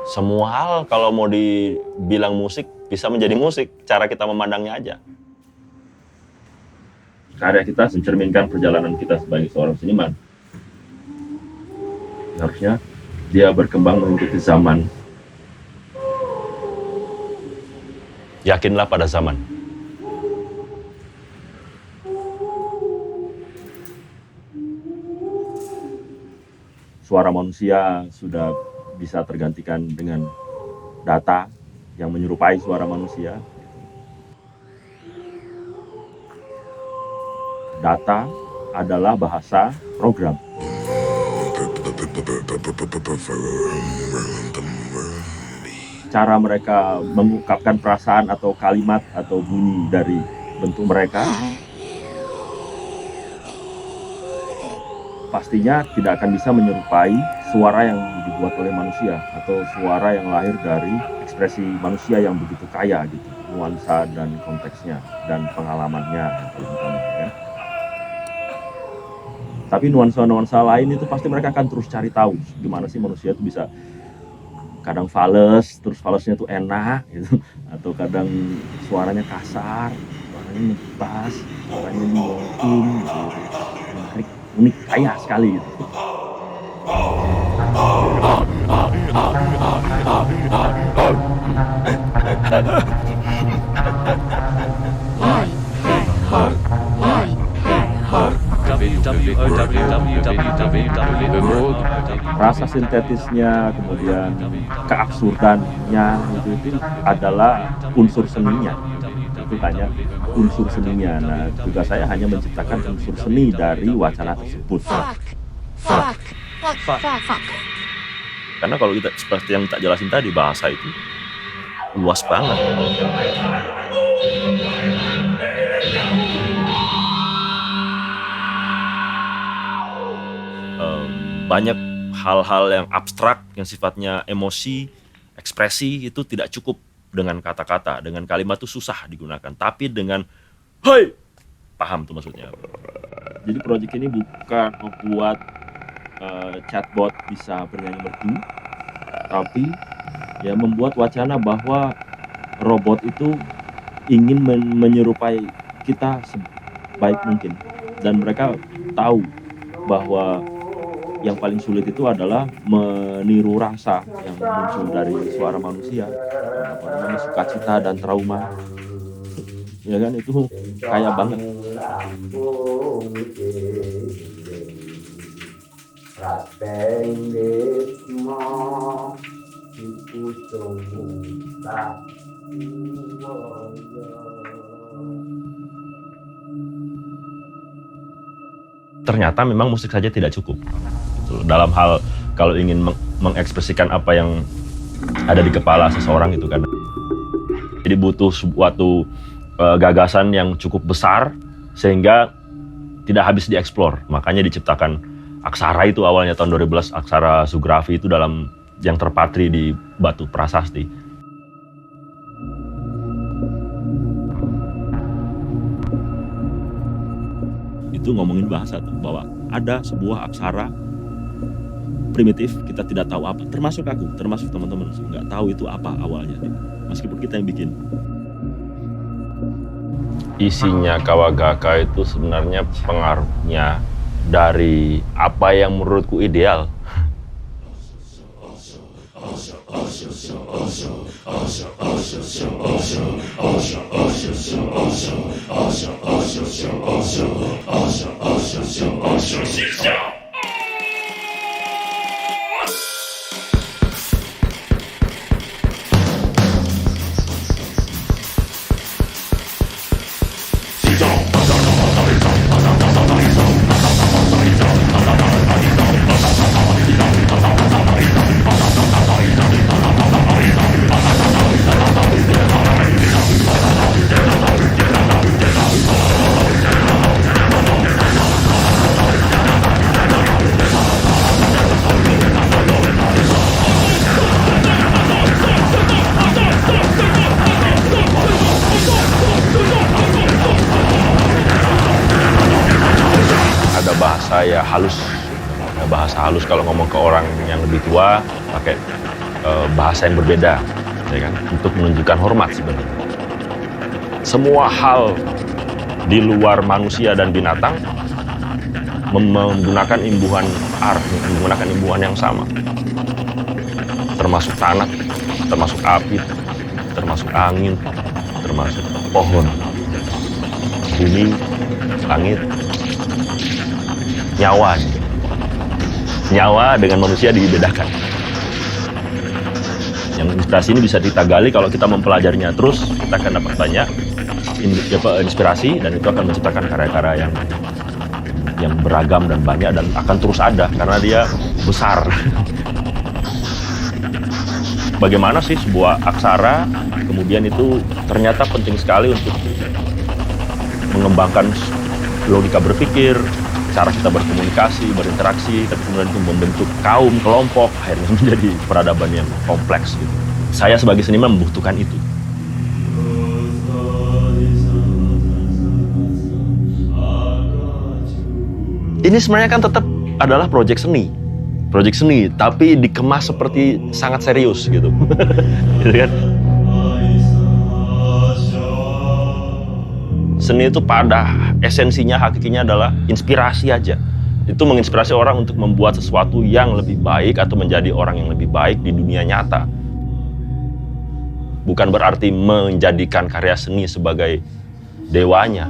Semua hal kalau mau dibilang musik bisa menjadi musik, cara kita memandangnya aja. Karya kita mencerminkan perjalanan kita sebagai seorang seniman. Harusnya dia berkembang mengikuti zaman. Yakinlah pada zaman. Suara manusia sudah bisa tergantikan dengan data yang menyerupai suara manusia. Data adalah bahasa program. Cara mereka mengungkapkan perasaan atau kalimat atau bunyi dari bentuk mereka pastinya tidak akan bisa menyerupai suara yang dibuat oleh manusia atau suara yang lahir dari ekspresi manusia yang begitu kaya gitu, nuansa dan konteksnya dan pengalamannya ya. Tapi nuansa-nuansa lain itu pasti mereka akan terus cari tahu gimana sih manusia itu bisa kadang fales, terus falesnya tuh enak gitu, atau kadang suaranya kasar, suaranya ngebas, suaranya mungkin gitu. Menarik, unik, kaya sekali gitu. Rasa sintetisnya, kemudian keabsurdannya itu adalah unsur seninya. Itu tanya unsur seninya. Nah, tugas saya hanya menciptakan unsur seni dari wacana tersebut. Karena kalau kita seperti yang tak jelasin tadi, bahasa itu luas banget. Banyak hal-hal yang abstrak, yang sifatnya emosi, ekspresi itu tidak cukup dengan kata-kata, dengan kalimat itu susah digunakan. Tapi dengan "Hai!" paham tuh maksudnya. Jadi proyek ini bukan membuat chatbot bisa bernyanyi merdu, tapi ya membuat wacana bahwa robot itu ingin menyerupai kita sebaik mungkin. Dan mereka tahu bahwa yang paling sulit itu adalah meniru rasa yang muncul dari suara manusia, sukacita dan trauma. Ya kan, itu kaya banget. Ternyata memang musik saja tidak cukup. Dalam hal kalau ingin mengekspresikan apa yang ada di kepala seseorang itu kan. Jadi butuh suatu gagasan yang cukup besar sehingga tidak habis dieksplor. Makanya diciptakan aksara itu awalnya tahun 2011, aksara Sugrafi itu dalam yang terpatri di batu prasasti. Itu ngomongin bahasa tuh, bahwa ada sebuah aksara primitif, kita tidak tahu apa, termasuk aku, termasuk teman-teman nggak tahu itu apa awalnya, meskipun kita yang bikin. Isinya Kawagaka itu sebenarnya pengaruhnya dari apa yang menurutku ideal. Bahasa ya halus, bahasa halus kalau ngomong ke orang yang lebih tua pakai bahasa yang berbeda, ya kan, untuk menunjukkan hormat sebenarnya. Semua hal di luar manusia dan binatang menggunakan imbuhan menggunakan imbuhan yang sama, termasuk tanah, termasuk api, termasuk angin, termasuk pohon, bumi, langit, nyawa dengan manusia dibedakan. Yang inspirasi ini bisa kita gali kalau kita mempelajarinya terus, kita akan dapat banyak inspirasi, dan itu akan menciptakan karya-karya yang beragam dan banyak, dan akan terus ada karena dia besar. Bagaimana sih sebuah aksara kemudian itu ternyata penting sekali untuk mengembangkan logika berpikir, cara kita berkomunikasi, berinteraksi, tapi kemudian itu membentuk kaum, kelompok, akhirnya menjadi peradaban yang kompleks gitu. Saya sebagai seniman membutuhkan itu. Ini sebenarnya kan tetap adalah proyek seni, tapi dikemas seperti sangat serius gitu, gitu kan? Seni itu pada esensinya, hakikinya adalah inspirasi aja. Itu menginspirasi orang untuk membuat sesuatu yang lebih baik atau menjadi orang yang lebih baik di dunia nyata. Bukan berarti menjadikan karya seni sebagai dewanya.